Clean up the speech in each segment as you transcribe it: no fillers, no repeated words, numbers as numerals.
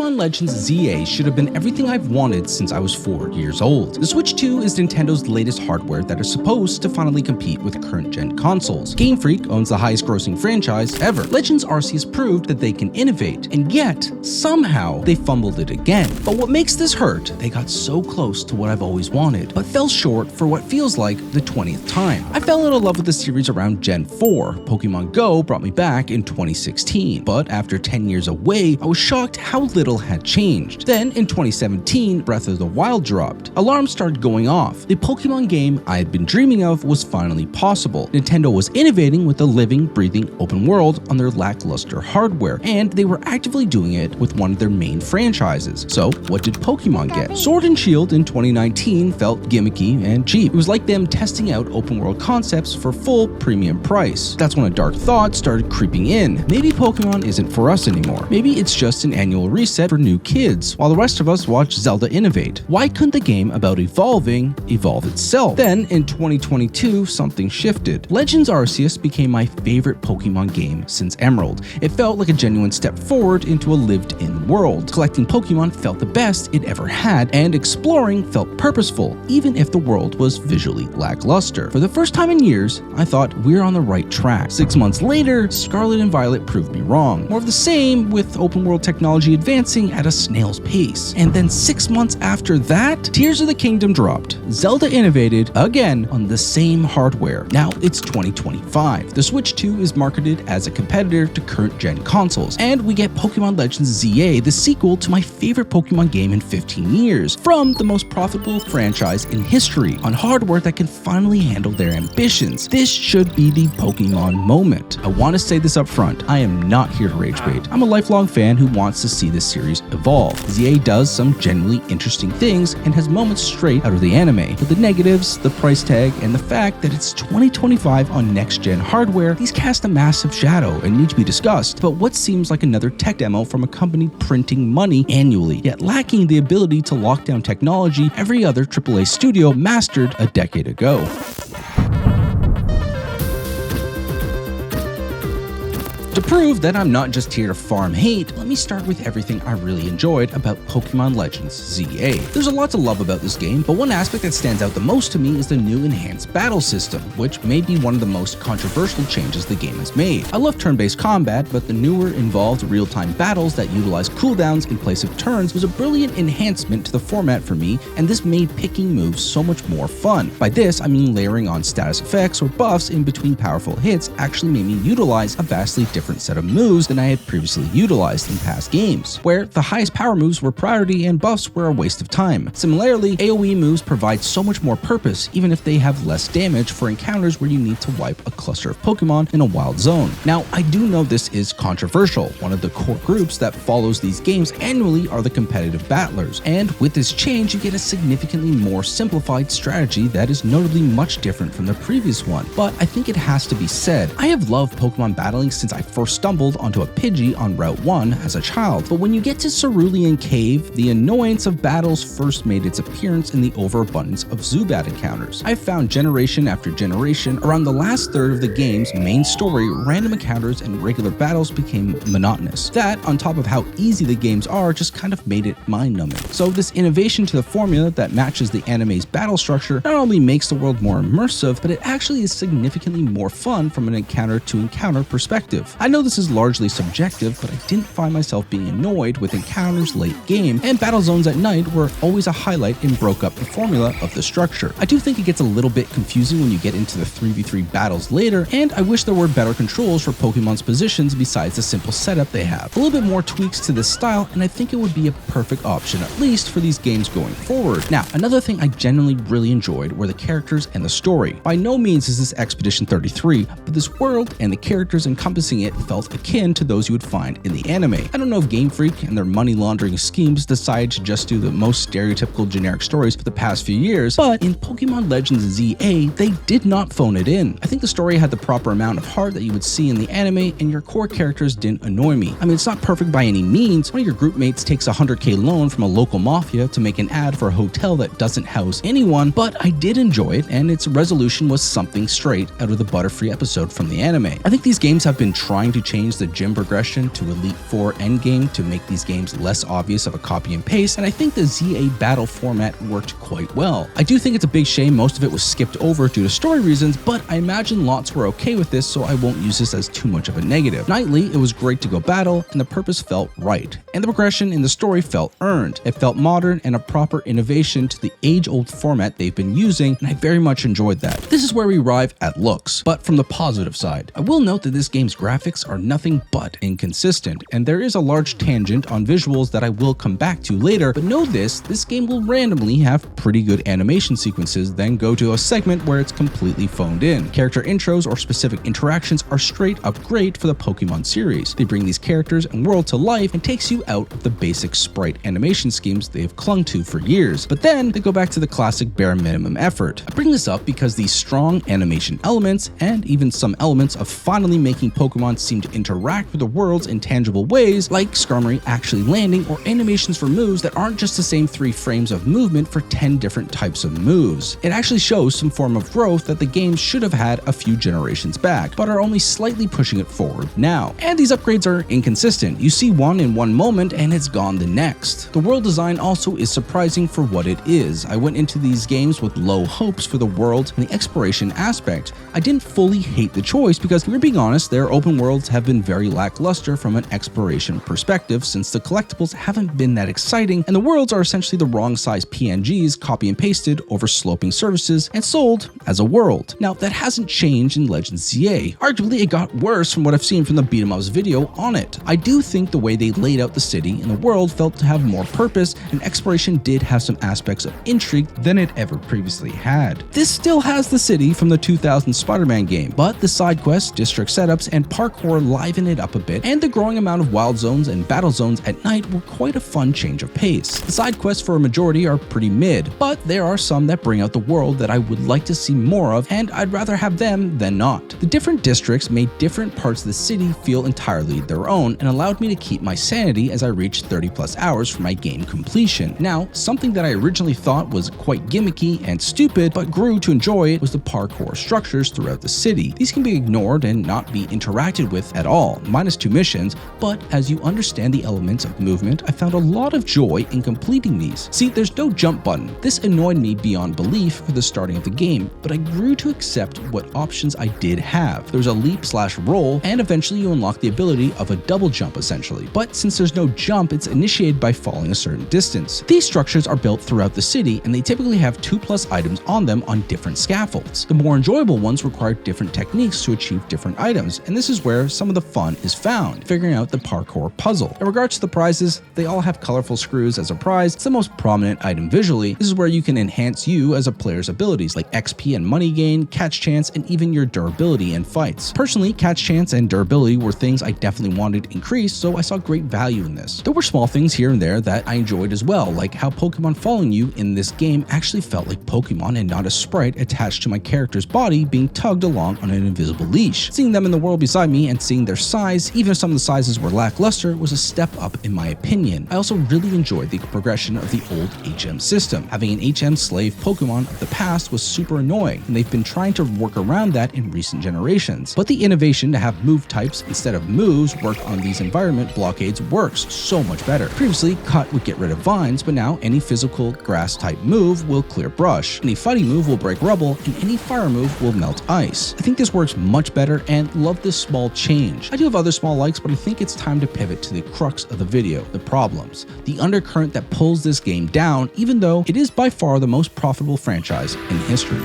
Pokémon Legends Z-A should have been everything I've wanted since I was 4 years old. The Switch 2 is Nintendo's latest hardware that is supposed to finally compete with current-gen consoles. Game Freak owns the highest-grossing franchise ever. Legends Arceus proved that they can innovate, and yet, somehow, they fumbled it again. But what makes this hurt, they got so close to what I've always wanted, but fell short for what feels like the 20th time. I fell in love with the series around Gen 4. Pokémon Go brought me back in 2016, but after 10 years away, I was shocked how little had changed. Then, in 2017, Breath of the Wild dropped. Alarms started going off. The Pokémon game I had been dreaming of was finally possible. Nintendo was innovating with a living, breathing open world on their lackluster hardware, and they were actively doing it with one of their main franchises. So, what did Pokémon get? Sword and Shield in 2019 felt gimmicky and cheap. It was like them testing out open world concepts for full premium price. That's when a dark thought started creeping in. Maybe Pokémon isn't for us anymore. Maybe it's just an annual reset for new kids, while the rest of us watch Zelda innovate. Why couldn't the game about evolving evolve itself? Then, in 2022, something shifted. Legends Arceus became my favorite Pokémon game since Emerald. It felt like a genuine step forward into a lived-in world. Collecting Pokémon felt the best it ever had, and exploring felt purposeful, even if the world was visually lackluster. For the first time in years, I thought we're on the right track. 6 months later, Scarlet and Violet proved me wrong. More of the same, with open world technology advancing at a snail's pace. And then 6 months after that, Tears of the Kingdom dropped. Zelda innovated again on the same hardware. Now it's 2025. The Switch 2 is marketed as a competitor to current-gen consoles, and we get Pokémon Legends Z-A, the sequel to my favorite Pokémon game in 15 years, from the most profitable franchise in history, on hardware that can finally handle their ambitions. This should be the Pokémon moment. I want to say this up front, I am not here to rage bait. I'm a lifelong fan who wants to see this series evolve. Z-A does some genuinely interesting things and has moments straight out of the anime, but the negatives, the price tag, and the fact that it's 2025 on next-gen hardware, these cast a massive shadow and need to be discussed. But what seems like another tech demo from a company printing money annually, yet lacking the ability to lock down technology every other AAA studio mastered a decade ago. To prove that I'm not just here to farm hate, let me start with everything I really enjoyed about Pokémon Legends Z-A. There's a lot to love about this game, but one aspect that stands out the most to me is the new enhanced battle system, which may be one of the most controversial changes the game has made. I love turn-based combat, but the newer, involved real-time battles that utilize cooldowns in place of turns was a brilliant enhancement to the format for me, and this made picking moves so much more fun. By this, I mean layering on status effects or buffs in between powerful hits actually made me utilize a vastly different set of moves than I had previously utilized in past games, where the highest power moves were priority and buffs were a waste of time. Similarly, AoE moves provide so much more purpose, even if they have less damage for encounters where you need to wipe a cluster of Pokemon in a wild zone. Now, I do know this is controversial. One of the core groups that follows these games annually are the competitive battlers, and with this change, you get a significantly more simplified strategy that is notably much different from the previous one. But I think it has to be said, I have loved Pokemon battling since I first stumbled onto a Pidgey on Route 1 as a child, but when you get to Cerulean Cave, the annoyance of battles first made its appearance in the overabundance of Zubat encounters. I've found generation after generation, around the last third of the game's main story, random encounters and regular battles became monotonous. That, on top of how easy the games are, just kind of made it mind-numbing. So this innovation to the formula that matches the anime's battle structure not only makes the world more immersive, but it actually is significantly more fun from an encounter-to-encounter perspective. I know this is largely subjective, but I didn't find myself being annoyed with encounters late game, and battle zones at night were always a highlight and broke up the formula of the structure. I do think it gets a little bit confusing when you get into the 3v3 battles later, and I wish there were better controls for Pokemon's positions besides the simple setup they have. A little bit more tweaks to this style, and I think it would be a perfect option, at least for these games going forward. Now, another thing I genuinely really enjoyed were the characters and the story. By no means is this Expedition 33, but this world and the characters encompassing it felt akin to those you would find in the anime. I don't know if Game Freak and their money laundering schemes decided to just do the most stereotypical generic stories for the past few years, but in Pokémon Legends Z-A, they did not phone it in. I think the story had the proper amount of heart that you would see in the anime, and your core characters didn't annoy me. I mean, it's not perfect by any means. One of your group mates takes a 100k loan from a local mafia to make an ad for a hotel that doesn't house anyone, but I did enjoy it, and its resolution was something straight out of the Butterfree episode from the anime. I think these games have been trying trying to change the gym progression to Elite Four endgame to make these games less obvious of a copy and paste, and I think the ZA battle format worked quite well. I do think it's a big shame most of it was skipped over due to story reasons, but I imagine lots were okay with this, so I won't use this as too much of a negative. Nightly, it was great to go battle, and the purpose felt right, and the progression in the story felt earned. It felt modern and a proper innovation to the age-old format they've been using, and I very much enjoyed that. This is where we arrive at looks, but from the positive side. I will note that this game's graphics are nothing but inconsistent, and there is a large tangent on visuals that I will come back to later, but know this game will randomly have pretty good animation sequences, then go to a segment where it's completely phoned in. Character intros or specific interactions are straight up great for the Pokemon series. They bring these characters and world to life and takes you out of the basic sprite animation schemes they've clung to for years, but then they go back to the classic bare minimum effort. I bring this up because these strong animation elements and even some elements of finally making Pokemon seem to interact with the worlds in tangible ways, like Skarmory actually landing or animations for moves that aren't just the same 3 frames of movement for 10 different types of moves. It actually shows some form of growth that the game should have had a few generations back, but are only slightly pushing it forward now. And these upgrades are inconsistent. You see one in one moment and it's gone the next. The world design also is surprising for what it is. I went into these games with low hopes for the world and the exploration aspect. I didn't fully hate the choice because, if we're being honest, their open worlds have been very lackluster from an exploration perspective since the collectibles haven't been that exciting and the worlds are essentially the wrong size PNGs copy and pasted over sloping surfaces and sold as a world. Now, that hasn't changed in Legends Z-A. Arguably, it got worse from what I've seen from the beat 'em ups video on it. I do think the way they laid out the city and the world felt to have more purpose, and exploration did have some aspects of intrigue than it ever previously had. This still has the city from the 2000 Spider-Man game, but the side quests, district setups, and parkour liven it up a bit, and the growing amount of wild zones and battle zones at night were quite a fun change of pace. The side quests for a majority are pretty mid, but there are some that bring out the world that I would like to see more of, and I'd rather have them than not. The different districts made different parts of the city feel entirely their own and allowed me to keep my sanity as I reached 30+ hours for my game completion. Now, something that I originally thought was quite gimmicky and stupid but grew to enjoy it was the parkour structures throughout the city. These can be ignored and not be interacted with at all, minus 2 missions, but as you understand the elements of movement, I found a lot of joy in completing these. See, there's no jump button. This annoyed me beyond belief for the starting of the game, but I grew to accept what options I did have. There's a leap/roll, and eventually you unlock the ability of a double jump essentially, but since there's no jump, it's initiated by falling a certain distance. These structures are built throughout the city, and they typically have 2+ items on them on different scaffolds. The more enjoyable ones require different techniques to achieve different items, and this is where some of the fun is found, figuring out the parkour puzzle. In regards to the prizes, they all have colorful screws as a prize. It's the most prominent item visually. This is where you can enhance you as a player's abilities like XP and money gain, catch chance, and even your durability in fights. Personally, catch chance and durability were things I definitely wanted increased, so I saw great value in this. There were small things here and there that I enjoyed as well, like how Pokemon following you in this game actually felt like Pokemon and not a sprite attached to my character's body being tugged along on an invisible leash. Seeing them in the world beside me and seeing their size, even if some of the sizes were lackluster, was a step up in my opinion. I also really enjoyed the progression of the old HM system. Having an HM slave Pokemon of the past was super annoying, and they've been trying to work around that in recent generations. But the innovation to have move types instead of moves work on these environment blockades works so much better. Previously, Cut would get rid of vines, but now any physical grass type move will clear brush, any fighting move will break rubble, and any fire move will melt ice. I think this works much better and love this small change. I do have other small likes, but I think it's time to pivot to the crux of the video, the problems. The undercurrent that pulls this game down, even though it is by far the most profitable franchise in history.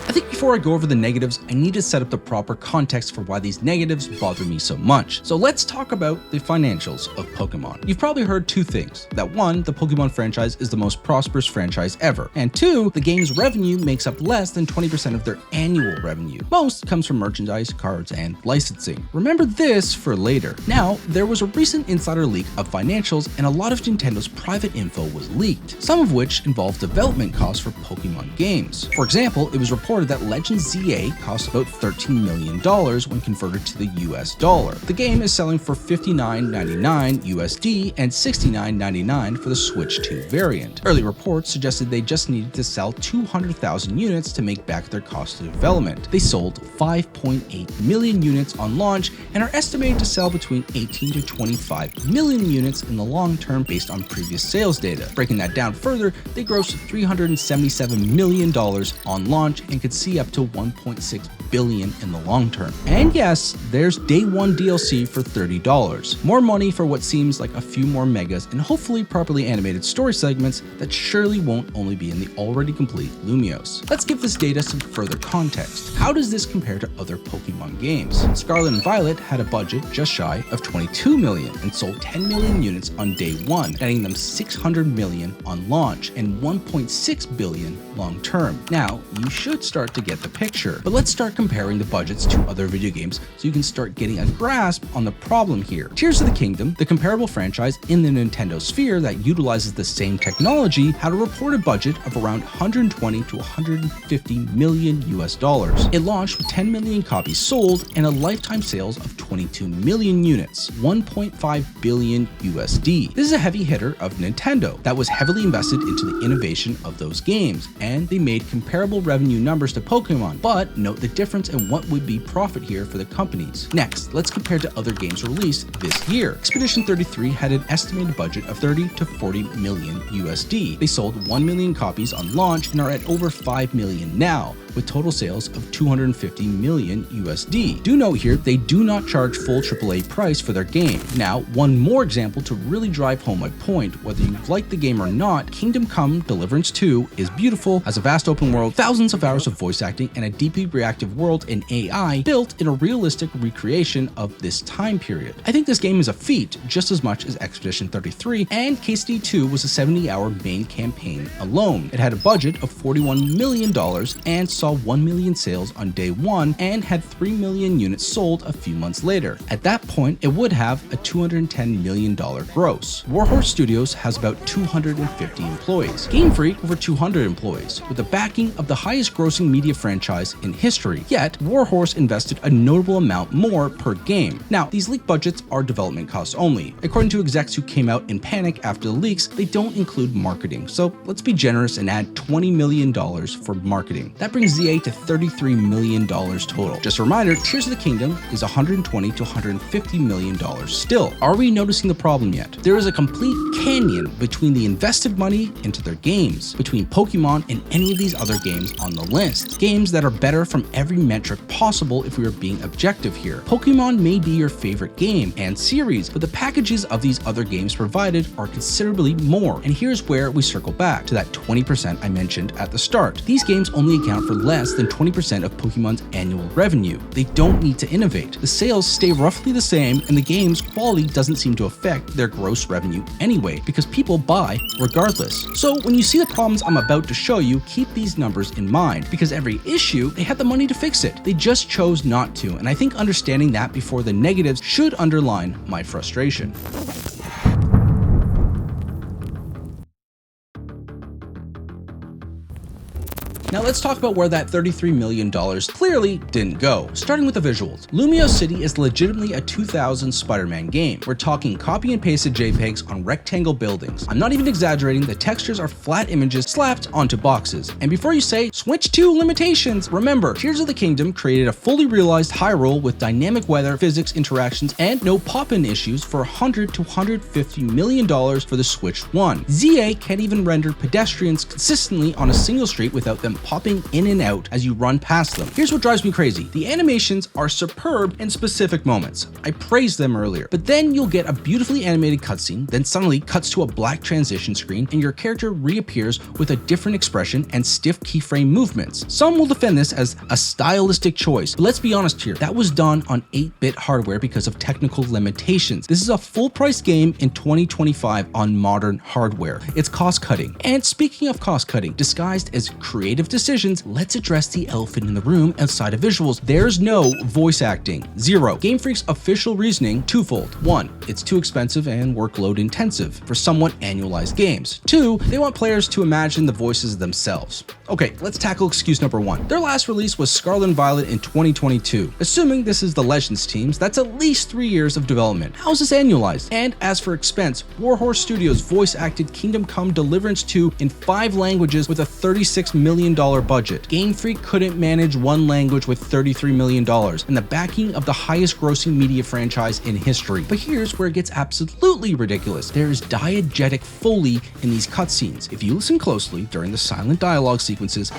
I think before I go over the negatives, I need to set up the proper context for why these negatives bother me so much. So let's talk about the financials of Pokemon. You've probably heard 2 things. That 1, the Pokemon franchise is the most prosperous franchise ever. And 2, the game's revenue makes up less than 20% of their annual revenue. Most comes from merchandise, cards, and licensing. Remember this for later. Now, there was a recent insider leak of financials, and a lot of Nintendo's private info was leaked, some of which involved development costs for Pokemon games. For example, it was reported that Legends Z-A costs about $13 million when converted to the US dollar. The game is selling for $59.99 USD and $69.99 for the Switch 2 variant. Early reports suggested they just needed to sell 200,000 units to make back their cost of development. They sold 5.8 million units on launch and are estimated to sell between 18 to 25 million units in the long term based on previous sales data. Breaking that down further, they grossed $377 million on launch and could see up to $1.6 billion in the long term. And yes, there's day one DLC for $30. More money for what seems like a few more megas and hopefully properly animated story segments that surely won't only be in the already complete Lumiose. Let's give this data some further context. How does this compare to other Pokemon games? Scarlet and Violet had a budget just shy of 22 million and sold 10 million units on day one, netting them 600 million on launch and 1.6 billion long term. Now, you should start to get the picture, but let's start comparing the budgets to other video games so you can start getting a grasp on the problem here. Tears of the Kingdom, the comparable franchise in the Nintendo sphere that utilizes the same technology, had a reported budget of around 120 to 150 million US dollars. It launched with 10 million copies sold and a lifetime sales of 22 million units, 1.5 billion USD. This is a heavy hitter of Nintendo that was heavily invested into the innovation of those games, and they made comparable revenue numbers to Pokemon, but note the difference in what would be profit here for the companies. Next, let's compare to other games released this year. Expedition 33 had an estimated budget of 30 to 40 million USD. They sold 1 million copies on launch and are at over 5 million now, with total sales of 250 million USD. Do note here, they do not charge full AAA price for their game. Now, one more example to really drive home my point, whether you like the game or not, Kingdom Come Deliverance 2 is beautiful, has a vast open world, thousands of hours of voice acting, and a deeply reactive world and AI built in a realistic recreation of this time period. I think this game is a feat just as much as Expedition 33, and KCD 2 was a 70-hour main campaign alone. It had a budget of $41 million and saw 1 million sales on day one and had 3 million units sold a few months later. At that point, it would have a $210 million gross. Warhorse Studios has about 250 employees. Game Freak over 200 employees, with the backing of the highest grossing media franchise in history. Yet, Warhorse invested a notable amount more per game. Now, these leak budgets are development costs only. According to execs who came out in panic after the leaks, they don't include marketing. So let's be generous and add $20 million for marketing. That brings Z-A to $33 million total. Just a reminder, Tears of the Kingdom is $120 to $150 million still. Are we noticing the problem yet? There is a complete canyon between the invested money into their games, between Pokemon and any of these other games on the list. Games that are better from every metric possible if we are being objective here. Pokemon may be your favorite game and series, but the packages of these other games provided are considerably more. And here's where we circle back to that 20% I mentioned at the start. These games only account for less than 20% of Pokemon's annual revenue. They don't need to innovate. The sales stay roughly the same, and the game's quality doesn't seem to affect their gross revenue anyway, because people buy regardless. So when you see the problems I'm about to show you, keep these numbers in mind, because every issue, they had the money to fix it. They just chose not to, and I think understanding that before the negatives should underline my frustration. Now let's talk about where that $33 million clearly didn't go. Starting with the visuals. Lumiose City is legitimately a 2000 Spider-Man game. We're talking copy and pasted JPEGs on rectangle buildings. I'm not even exaggerating, the textures are flat images slapped onto boxes. And before you say, switch to limitations, remember, Tears of the Kingdom created a fully realized Hyrule with dynamic weather, physics, interactions, and no pop-in issues for $100 to $150 million for the Switch 1. Z-A can't even render pedestrians consistently on a single street without them popping in and out as you run past them. Here's what drives me crazy. The animations are superb in specific moments. I praised them earlier, but then you'll get a beautifully animated cutscene, then suddenly cuts to a black transition screen and your character reappears with a different expression and stiff keyframe movements. Some will defend this as a stylistic choice, but let's be honest here, that was done on 8-bit hardware because of technical limitations. This is a full-price game in 2025 on modern hardware. It's cost-cutting. And speaking of cost-cutting, disguised as creative of decisions, let's address the elephant in the room outside of visuals. There's no voice acting. Zero. Game Freak's official reasoning, twofold. One, it's too expensive and workload intensive for somewhat annualized games. Two, they want players to imagine the voices themselves. Okay, let's tackle excuse number one. Their last release was Scarlet and Violet in 2022. Assuming this is the Legends teams, that's at least 3 years of development. How is this annualized? And as for expense, Warhorse Studios voice-acted Kingdom Come Deliverance 2 in 5 languages with a $36 million budget. Game Freak couldn't manage one language with $33 million and the backing of the highest-grossing media franchise in history. But here's where it gets absolutely ridiculous. There is diegetic foley in these cutscenes. If you listen closely during the silent dialogue sequences,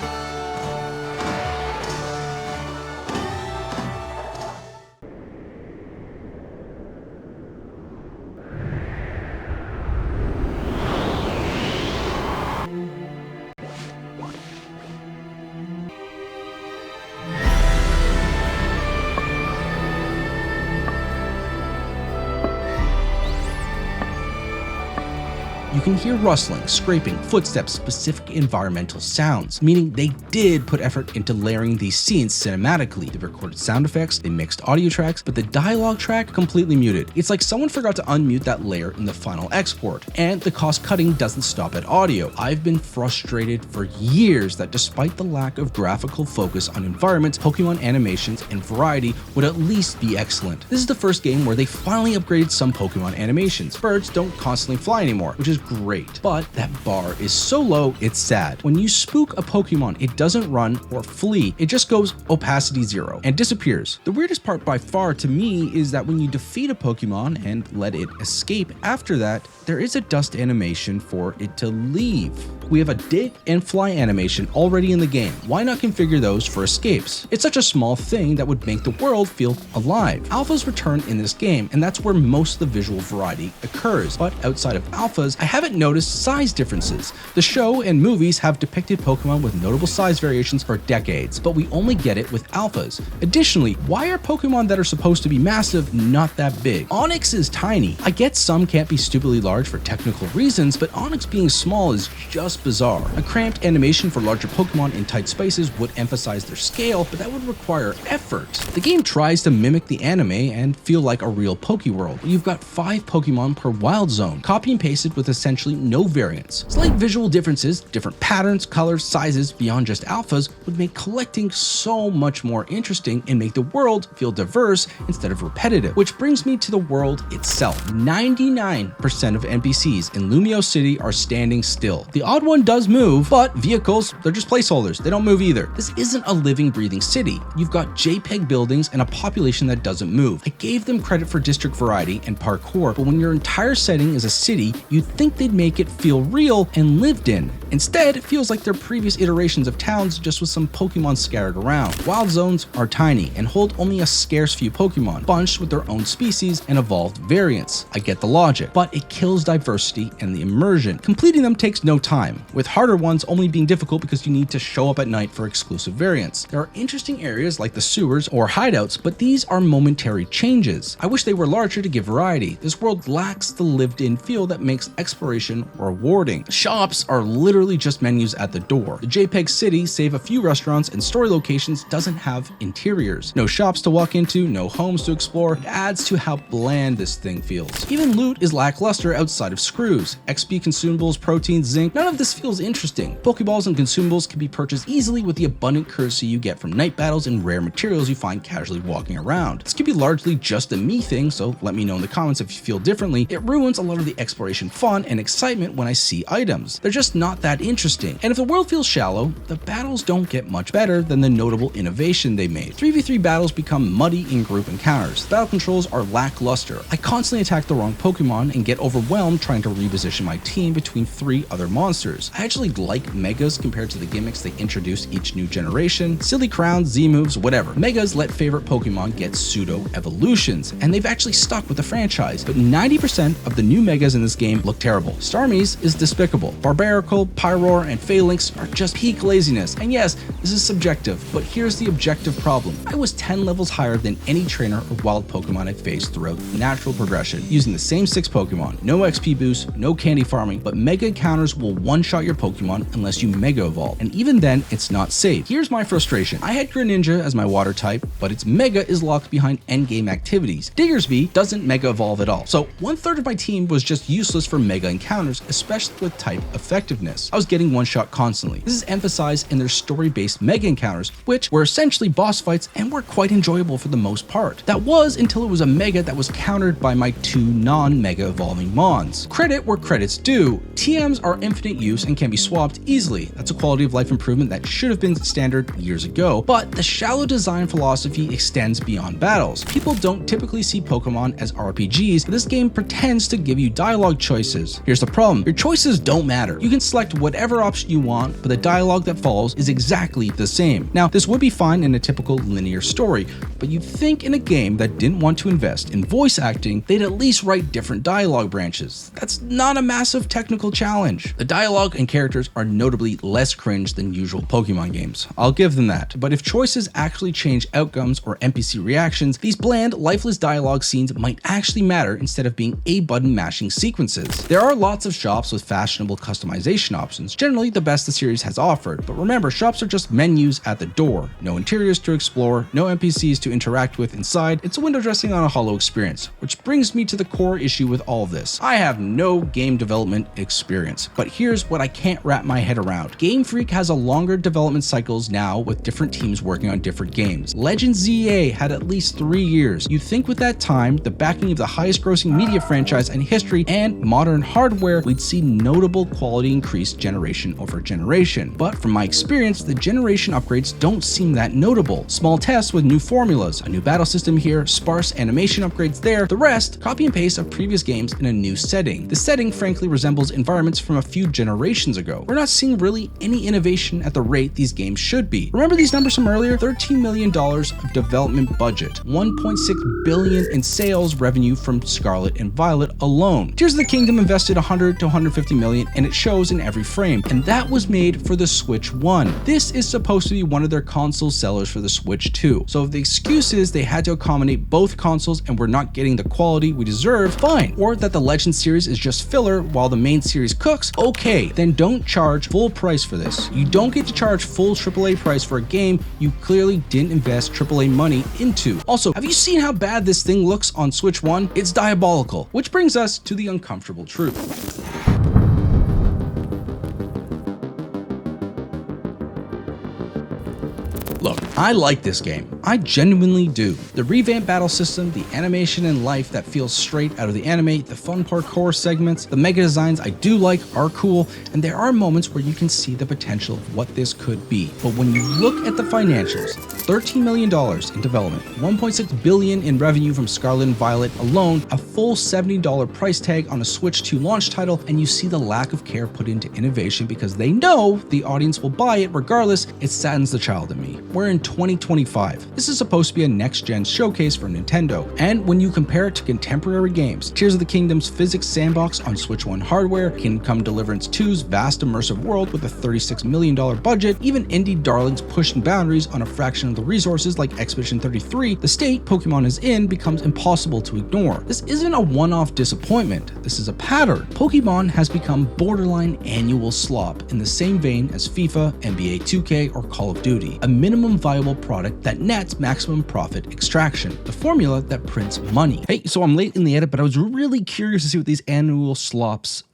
you can hear rustling, scraping, footsteps, specific environmental sounds, meaning they did put effort into layering these scenes cinematically. They recorded sound effects, they mixed audio tracks, but the dialogue track completely muted. It's like someone forgot to unmute that layer in the final export. And the cost cutting doesn't stop at audio. I've been frustrated for years that despite the lack of graphical focus on environments, Pokemon animations and variety would at least be excellent. This is the first game where they finally upgraded some Pokemon animations. Birds don't constantly fly anymore, which is great, but that bar is so low it's sad. When you spook a Pokemon, it doesn't run or flee, it just goes opacity 0 and disappears. The weirdest part by far to me is that when you defeat a Pokemon and let it escape after that, there is a dust animation for it to leave. We have a dig and fly animation already in the game. Why not configure those for escapes? It's such a small thing that would make the world feel alive. Alphas return in this game, and that's where most of the visual variety occurs. But outside of alphas, I haven't noticed size differences. The show and movies have depicted Pokemon with notable size variations for decades, but we only get it with alphas. Additionally, why are Pokemon that are supposed to be massive not that big? Onix is tiny. I get some can't be stupidly large for technical reasons, but Onix being small is just bizarre. A cramped animation for larger Pokemon in tight spaces would emphasize their scale, but that would require effort. The game tries to mimic the anime and feel like a real Pokeworld. You've got 5 Pokemon per wild zone, copy and pasted with essentially no variance. Slight visual differences, different patterns, colors, sizes beyond just alphas would make collecting so much more interesting and make the world feel diverse instead of repetitive. Which brings me to the world itself. 99% of NPCs in Lumio City are standing still. The odd one does move, but vehicles, they're just placeholders. They don't move either. This isn't a living, breathing city. You've got JPEG buildings and a population that doesn't move. I gave them credit for district variety and parkour, but when your entire setting is a city, you'd think they'd make it feel real and lived in. Instead, it feels like their previous iterations of towns just with some Pokemon scattered around. Wild zones are tiny and hold only a scarce few Pokemon, bunched with their own species and evolved variants. I get the logic, but it kills diversity and the immersion. Completing them takes no time, with harder ones only being difficult because you need to show up at night for exclusive variants. There are interesting areas like the sewers or hideouts, but these are momentary changes. I wish they were larger to give variety. This world lacks the lived-in feel that makes exploration rewarding. Shops are literally just menus at the door. The JPEG city, save a few restaurants and story locations, doesn't have interiors. No shops to walk into, no homes to explore. It adds to how bland this thing feels. Even loot is lackluster outside of screws. XP, consumables, proteins, zinc, none of this feels interesting. Pokeballs and consumables can be purchased easily with the abundant currency you get from night battles and rare materials you find casually walking around. This could be largely just a me thing, so let me know in the comments if you feel differently. It ruins a lot of the exploration fun and excitement when I see items. They're just not that interesting. And if the world feels shallow, the battles don't get much better than the notable innovation they made. 3v3 battles become muddy in group encounters. Battle controls are lackluster. I constantly attack the wrong Pokemon and get overwhelmed trying to reposition my team between 3 other monsters. I actually like Megas compared to the gimmicks they introduce each new generation. Silly crowns, Z-moves, whatever. Megas let favorite Pokemon get pseudo-evolutions, and they've actually stuck with the franchise, but 90% of the new Megas in this game look terrible. terrible. Starmie's is despicable. Barbaracle, Pyroar, and Phalanx are just peak laziness. And yes, this is subjective, but here's the objective problem. I was 10 levels higher than any trainer or wild Pokemon I faced throughout natural progression, using the same 6 Pokemon. No XP boost, no candy farming, but Mega encounters will one-shot your Pokemon unless you Mega Evolve, and even then, it's not safe. Here's my frustration. I had Greninja as my water type, but its Mega is locked behind endgame activities. Diggersby doesn't Mega Evolve at all, so 1/3 of my team was just useless for Mega encounters, especially with type effectiveness. I was getting one-shot constantly. This is emphasized in their story-based Mega encounters, which were essentially boss fights and were quite enjoyable for the most part. That was until it was a Mega that was countered by my 2 non-Mega evolving Mons. Credit where credit's due. TMs are infinite use and can be swapped easily. That's a quality of life improvement that should have been standard years ago, but the shallow design philosophy extends beyond battles. People don't typically see Pokemon as RPGs, but this game pretends to give you dialogue choices. Here's the problem. Your choices don't matter. You can select whatever option you want, but the dialogue that follows is exactly the same. Now, this would be fine in a typical linear story, but you'd think in a game that didn't want to invest in voice acting, they'd at least write different dialogue branches. That's not a massive technical challenge. The dialogue and characters are notably less cringe than usual Pokemon games. I'll give them that. But if choices actually change outcomes or NPC reactions, these bland, lifeless dialogue scenes might actually matter instead of being A-button mashing sequences. There are lots of shops with fashionable customization options, generally the best the series has offered, but remember, shops are just menus at the door. No interiors to explore, no NPCs to interact with inside. It's a window dressing on a hollow experience, which brings me to the core issue with all of this. I have no game development experience, but here's what I can't wrap my head around. Game Freak has a longer development cycles now with different teams working on different games. Legends Z-A had at least 3 years. You'd think with that time, the backing of the highest grossing media franchise in history and modern hardware, we'd see notable quality increase generation over generation. But from my experience, the generation upgrades don't seem that notable. Small tests with new formulas, a new battle system here, sparse animation upgrades there, the rest, copy and paste of previous games in a new setting. The setting frankly resembles environments from a few generations ago. We're not seeing really any innovation at the rate these games should be. Remember these numbers from earlier? $13 million of development budget, $1.6 billion in sales revenue from Scarlet and Violet alone. Tears of the Kingdom invested $100 to $150 million, and it shows in every frame, and that was made for the Switch 1. This is supposed to be one of their console sellers for the Switch 2. So if the excuse is they had to accommodate both consoles and we're not getting the quality we deserve, fine. Or that the Legend series is just filler while the main series cooks, okay, then don't charge full price for this. You don't get to charge full AAA price for a game you clearly didn't invest AAA money into. Also, have you seen how bad this thing looks on Switch 1? It's diabolical. Which brings us to the uncomfortable truth. Look, I like this game. I genuinely do. The revamped battle system, the animation and life that feels straight out of the anime, the fun parkour segments, the mega designs I do like are cool, and there are moments where you can see the potential of what this could be. But when you look at the financials, $13 million in development, $1.6 billion in revenue from Scarlet and Violet alone, a full $70 price tag on a Switch 2 launch title, and you see the lack of care put into innovation because they know the audience will buy it regardless, it saddens the child in me. We're in 2025. This is supposed to be a next-gen showcase for Nintendo, and when you compare it to contemporary games, Tears of the Kingdom's physics sandbox on Switch 1 hardware, Kingdom Come Deliverance 2's vast immersive world with a $36 million budget, even indie darlings pushing boundaries on a fraction of the resources like Expedition 33, the state Pokemon is in becomes impossible to ignore. This isn't a one-off disappointment, this is a pattern. Pokemon has become borderline annual slop in the same vein as FIFA, NBA 2K, or Call of Duty, a minimum viable product that nets maximum profit extraction, the formula that prints money. Hey, so I'm late in the edit, but I was really curious to see what these annual slops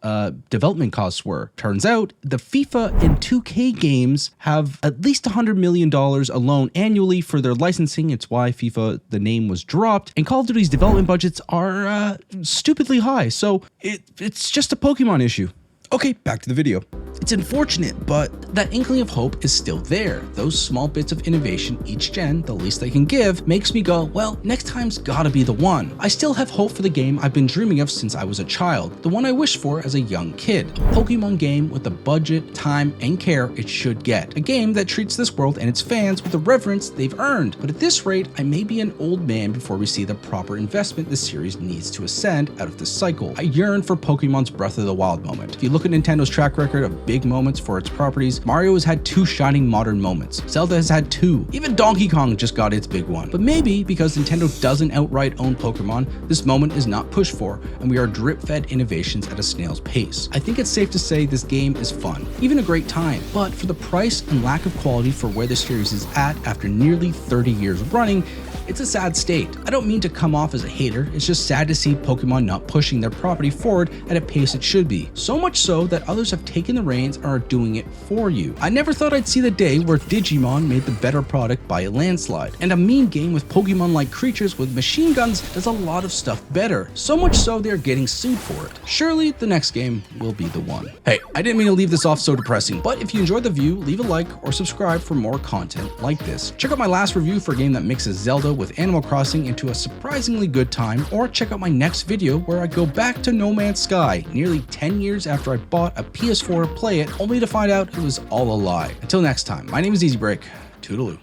development costs were. Turns out the FIFA and 2K games have at least $100 million alone annually for their licensing. It's why FIFA, the name, was dropped, and Call of Duty's development budgets are stupidly high. So it's just a Pokemon issue. Okay, back to the video. It's unfortunate, but that inkling of hope is still there. Those small bits of innovation each gen, the least they can give, makes me go, well, next time's gotta be the one. I still have hope for the game I've been dreaming of since I was a child, the one I wished for as a young kid. A Pokemon game with the budget, time, and care it should get. A game that treats this world and its fans with the reverence they've earned. But at this rate, I may be an old man before we see the proper investment the series needs to ascend out of this cycle. I yearn for Pokemon's Breath of the Wild moment. If you look at Nintendo's track record of big moments for its properties, Mario has had 2 shining modern moments. Zelda has had 2. Even Donkey Kong just got its big one. But maybe because Nintendo doesn't outright own Pokemon, this moment is not pushed for, and we are drip-fed innovations at a snail's pace. I think it's safe to say this game is fun, even a great time, but for the price and lack of quality for where the series is at after nearly 30 years running, it's a sad state. I don't mean to come off as a hater, it's just sad to see Pokemon not pushing their property forward at a pace it should be. So much so that others have taken the reins and are doing it for you. I never thought I'd see the day where Digimon made the better product by a landslide, and a mean game with Pokemon-like creatures with machine guns does a lot of stuff better. So much so they're getting sued for it. Surely the next game will be the one. Hey, I didn't mean to leave this off so depressing, but if you enjoyed the view, leave a like or subscribe for more content like this. Check out my last review for a game that mixes Zelda with Animal Crossing into a surprisingly good time, or check out my next video where I go back to No Man's Sky nearly 10 years after I bought a PS4 to play it, only to find out it was all a lie. Until next time, my name is EasyBreak. Toodaloo.